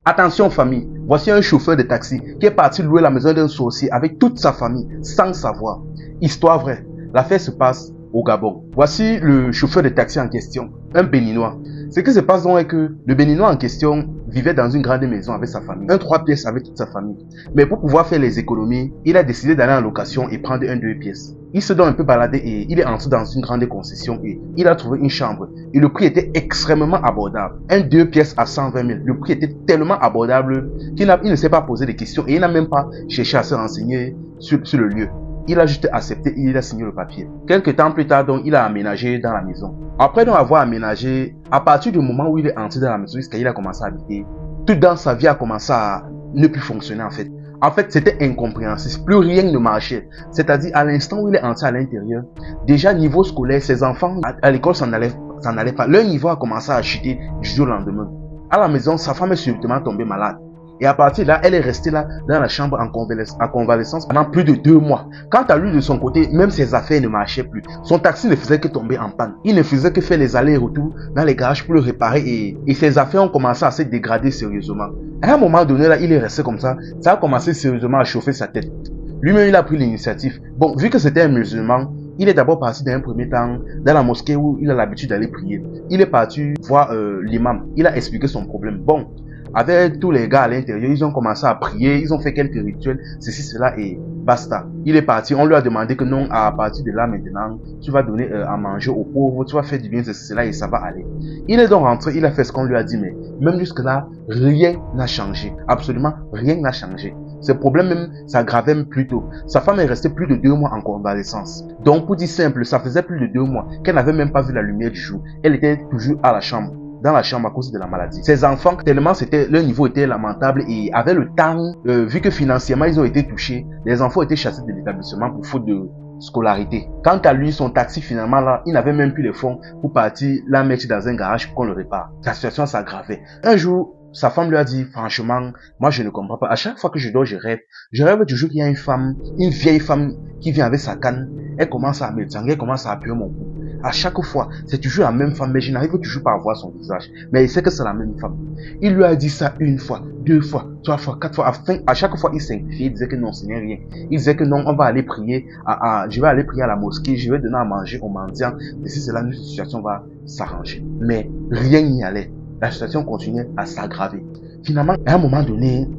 Attention famille, voici un chauffeur de taxi qui est parti louer la maison d'un sorcier avec toute sa famille sans savoir. Histoire vraie, l'affaire se passe au Gabon. Voici le chauffeur de taxi en question, un Béninois. Ce qui se passe donc est que le Béninois en question vivait dans une grande maison avec sa famille, un 3 pièces avec toute sa famille. Mais pour pouvoir faire les économies, il a décidé d'aller en location et prendre un 2 pièces. Il se donne un peu baladé et il est entré dans une grande concession et il a trouvé une chambre. Et le prix était extrêmement abordable. Un 2 pièces à 120 000. Le prix était tellement abordable qu'il ne s'est pas posé de questions et il n'a même pas cherché à se renseigner sur le lieu. Il a juste accepté et il a signé le papier. Quelques temps plus tard, donc, il a aménagé dans la maison. Après donc avoir aménagé, à partir du moment où il est entré dans la maison jusqu'à il a commencé à habiter, tout dans sa vie a commencé à ne plus fonctionner en fait. En fait, c'était incompréhensible. Plus rien ne marchait. C'est-à-dire, à l'instant où il est entré à l'intérieur, déjà niveau scolaire, ses enfants à l'école s'en allait pas. Leur niveau a commencé à chuter du jour au lendemain. À la maison, sa femme est subitement tombée malade. Et à partir de là, elle est restée là dans la chambre en convalescence pendant plus de 2 mois. Quant à lui de son côté, même ses affaires ne marchaient plus. Son taxi ne faisait que tomber en panne. Il ne faisait que faire les allers-retours dans les garages pour le réparer et ses affaires ont commencé à se dégrader sérieusement. À un moment donné, là, il est resté comme ça. Ça a commencé sérieusement à chauffer sa tête. Lui-même, il a pris l'initiative. Bon, vu que c'était un musulman, il est d'abord parti dans un premier temps dans la mosquée où il a l'habitude d'aller prier. Il est parti voir l'imam. Il a expliqué son problème. Bon, avec tous les gars à l'intérieur, ils ont commencé à prier, ils ont fait quelques rituels, ceci, cela et basta. Il est parti, on lui a demandé que non, à partir de là maintenant, tu vas donner à manger aux pauvres, tu vas faire du bien, ceci, cela et ça va aller. Il est donc rentré, il a fait ce qu'on lui a dit, mais même jusque là, rien n'a changé. Absolument rien n'a changé. Ses problèmes même s'aggravaient même plus tôt. Sa femme est restée plus de 2 mois en convalescence. Donc pour dire simple, ça faisait plus de 2 mois qu'elle n'avait même pas vu la lumière du jour. Elle était toujours à la chambre. Dans la chambre à cause de la maladie. Ses enfants, tellement leur niveau était lamentable et avec le temps, vu que financièrement ils ont été touchés, les enfants étaient chassés de l'établissement pour faute de scolarité. Quant à lui, son taxi finalement là, il n'avait même plus les fonds pour partir la mettre dans un garage pour qu'on le répare. Sa situation s'aggravait. Un jour, sa femme lui a dit, franchement, moi je ne comprends pas. À chaque fois que je dors, je rêve. Je rêve toujours qu'il y a une femme, une vieille femme qui vient avec sa canne. Elle commence à me tangler, elle commence à appuyer mon cou. À chaque fois, c'est toujours la même femme, mais je n'arrive toujours pas à voir son visage. Mais il sait que c'est la même femme. Il lui a dit ça 1 fois, 2 fois, 3 fois, 4 fois. À chaque fois, il simplifiait, il disait que non, ce n'est rien. Il disait que non, on va aller prier, je vais aller prier à la mosquée, je vais donner à manger aux mendiants. Et si c'est là, notre situation va s'arranger. Mais rien n'y allait. La situation continuait à s'aggraver. Finalement, à un moment donné,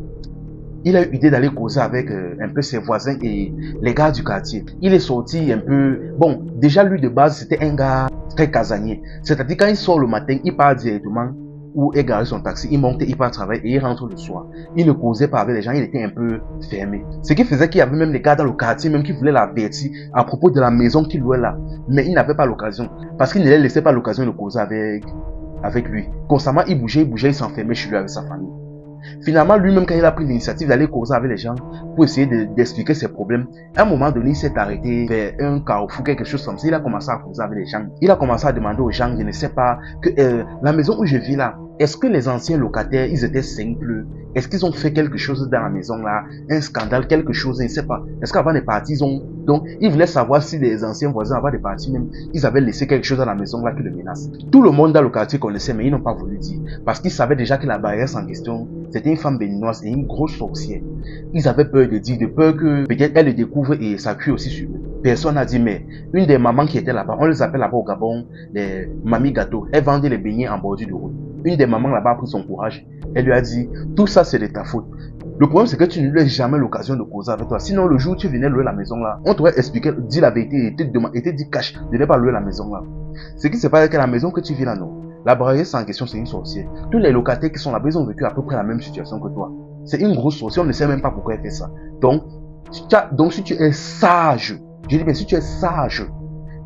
il a eu l'idée d'aller causer avec un peu ses voisins et les gars du quartier. Il est sorti un peu... Bon, déjà lui de base, c'était un gars très casanier. C'est-à-dire quand il sort le matin, il part directement où est garé son taxi, il monte, il part travailler et il rentre le soir. Il ne causait pas avec les gens, il était un peu fermé. Ce qui faisait qu'il y avait même des gars dans le quartier même qui voulaient l'avertir à propos de la maison qu'il louait là. Mais il n'avait pas l'occasion parce qu'il ne les laissait pas l'occasion de causer avec lui. Constamment, il bougeait, il s'enfermait chez lui avec sa famille. Finalement, lui-même, quand il a pris l'initiative d'aller causer avec les gens pour essayer d'expliquer ses problèmes, à un moment donné, il s'est arrêté vers un carrefour, quelque chose comme ça. Il a commencé à causer avec les gens. Il a commencé à demander aux gens, je ne sais pas, que la maison où je vis là, est-ce que les anciens locataires, ils étaient simples? Est-ce qu'ils ont fait quelque chose dans la maison là? Un scandale, quelque chose, je ne sais pas. Est-ce qu'avant des parties, ils ont... Donc, il voulait savoir si les anciens voisins, avant des parties même, ils avaient laissé quelque chose dans la maison là qui le menace. Tout le monde dans le quartier connaissait, mais ils n'ont pas voulu dire. Parce qu'ils savaient déjà que la barrière en question, c'était une femme béninoise et une grosse sorcière. Ils avaient peur de dire, de peur que peut-être elle le découvre et ça cuit aussi sur eux. Personne n'a dit, mais une des mamans qui étaient là-bas, on les appelle là-bas au Gabon, les mamies gâteaux, elles vendaient les beignets en bordure de route. Une des mamans là-bas a pris son courage. Elle lui a dit, tout ça c'est de ta faute. Le problème c'est que tu ne lui laisses jamais l'occasion de causer avec toi. Sinon le jour où tu venais louer la maison là, on t'aurait expliqué, dit la vérité et te dit cache de ne pas louer la maison là. Ce qui se passe que la maison que tu vis là, non. La barrière en question c'est une sorcière. Tous les locataires qui sont là-bas, ils ont vécu à peu près la même situation que toi. C'est une grosse sorcière, on ne sait même pas pourquoi elle fait ça. Donc si tu es sage, je dis mais si tu es sage,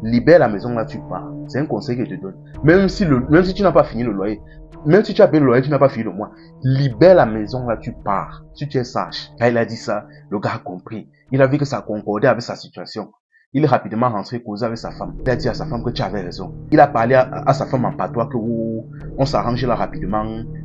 libère la maison là, tu pars. C'est un conseil que je te donne. Même si tu n'as pas fini le loyer, même si tu as payé le loyer, tu n'as pas fini le mois, libère la maison là, tu pars. Si tu es sage. Quand il a dit ça, le gars a compris. Il a vu que ça concordait avec sa situation. Il est rapidement rentré causer avec sa femme. Il a dit à sa femme que tu avais raison. Il a parlé à sa femme en patois que on s'arrange là rapidement,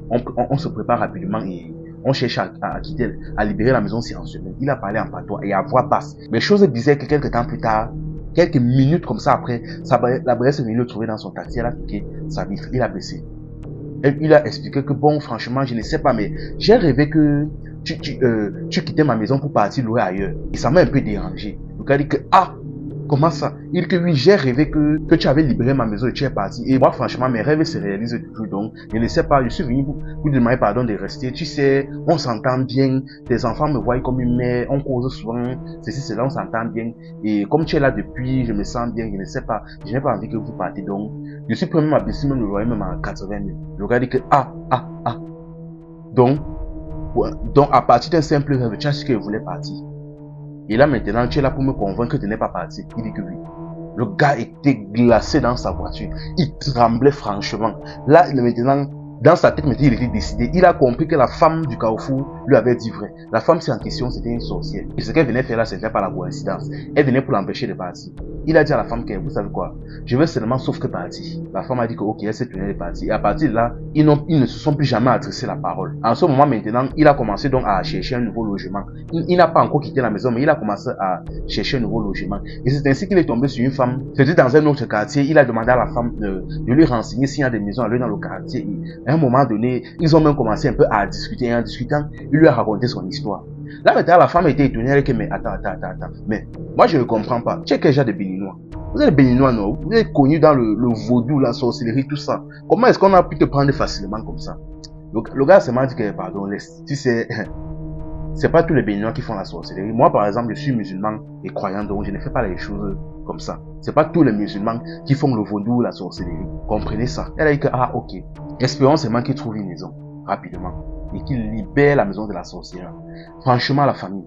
on se prépare rapidement et on cherche à quitter, à libérer la maison silencieusement. Il a parlé en patois et à voix basse. Mais chose bizarre que quelques temps plus tard, quelques minutes comme ça après, la barrière s'est venue le trouver dans son taxi, elle a piqué sa vitre, il a baissé. Il a expliqué que bon, franchement, je ne sais pas, mais j'ai rêvé que tu quittais ma maison pour partir louer ailleurs. Et ça m'a un peu dérangé. Le gars dit que, ah, comment ça? Il dit que oui, j'ai rêvé que tu avais libéré ma maison et tu es parti. Et moi, franchement, mes rêves se réalisent toujours. Donc, je ne sais pas, je suis venu pour demander pardon de rester. Tu sais, on s'entend bien. Tes enfants me voient comme une mère. On cause souvent. Ceci, cela, on s'entend bien. Et comme tu es là depuis, je me sens bien. Je ne sais pas. Je n'ai pas envie que vous partiez. Donc, je suis prêt même à baisser même le loyer même à 80 000. Le gars dit que, ah. Donc, à partir d'un simple rêve, tu as su qu'il voulait partir. Et là maintenant, tu es là pour me convaincre que tu n'es pas parti. Il dit que oui. Le gars était glacé dans sa voiture. Il tremblait franchement. Là, maintenant, dans sa tête, maintenant, il était décidé. Il a compris que la femme du Carrefour lui avait dit vrai. La femme, c'est en question, c'était une sorcière. Et ce qu'elle venait faire là, c'était pas la coïncidence. Elle venait pour l'empêcher de partir. Il a dit à la femme que, vous savez quoi, je veux seulement sauf que partir. La femme a dit que, ok, elle s'est tenue de partir. Et à partir de là, ils ne se sont plus jamais adressé la parole. En ce moment, maintenant, il a commencé donc à chercher un nouveau logement. Il n'a pas encore quitté la maison, mais il a commencé à chercher un nouveau logement. Et c'est ainsi qu'il est tombé sur une femme. C'était dans un autre quartier. Il a demandé à la femme de lui renseigner s'il y a des maisons à lui dans le quartier. Et à un moment donné, ils ont même commencé un peu à discuter. Et en discutant, il lui a raconté son histoire. Là maintenant, la femme était étonnée. Elle dit, mais attends. Mais moi, je ne comprends pas. Tu es quel genre de Béninois? Vous êtes Béninois, non? Vous êtes connu dans le vaudou, la sorcellerie, tout ça. Comment est-ce qu'on a pu te prendre facilement comme ça? Le gars m'a dit que, pardon, laisse. Tu sais, c'est pas tous les Béninois qui font la sorcellerie. Moi, par exemple, je suis musulman et croyant, donc je ne fais pas les choses comme ça. C'est pas tous les musulmans qui font le vaudou, la sorcellerie. Comprenez ça. Elle a dit que, ah, ok. Espérons seulement qu'il trouve une maison, rapidement. Et qu'il libère la maison de la sorcière. Franchement, la famille.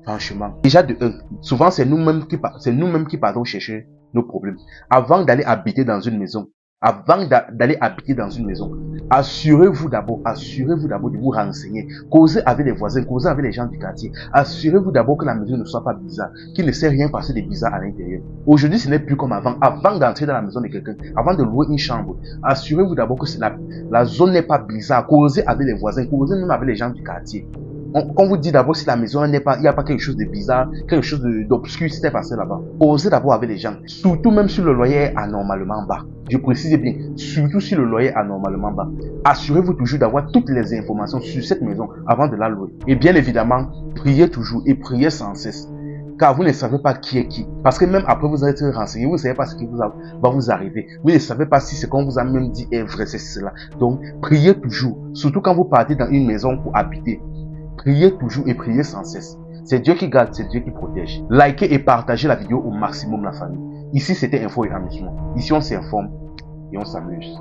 Franchement. Déjà de souvent c'est nous-mêmes qui partons chercher nos problèmes. Avant d'aller habiter dans une maison, assurez-vous d'abord de vous renseigner. Causez avec les voisins, causez avec les gens du quartier. Assurez-vous d'abord que la maison ne soit pas bizarre, qu'il ne s'est rien passé de bizarre à l'intérieur. Aujourd'hui, ce n'est plus comme avant. Avant d'entrer dans la maison de quelqu'un, avant de louer une chambre, assurez-vous d'abord que la zone n'est pas bizarre. Causez avec les voisins, causez même avec les gens du quartier. Quand vous dites d'abord si la maison il n'y a pas quelque chose de bizarre, quelque chose d'obscur qui s'est passé là-bas. Posez d'abord avec les gens. Surtout même si le loyer est anormalement bas. Je précise bien, surtout si le loyer est anormalement bas. Assurez-vous toujours d'avoir toutes les informations sur cette maison avant de la louer. Et bien évidemment, priez toujours et priez sans cesse. Car vous ne savez pas qui est qui. Parce que même après vous êtes renseigné, vous ne savez pas ce qui va vous arriver. Vous ne savez pas si ce qu'on vous a même dit est vrai, c'est cela. Donc, priez toujours. Surtout quand vous partez dans une maison pour habiter. Priez toujours et priez sans cesse. C'est Dieu qui garde, c'est Dieu qui protège. Likez et partagez la vidéo au maximum, la famille. Ici, c'était Info et Amusement. Ici, on s'informe et on s'amuse.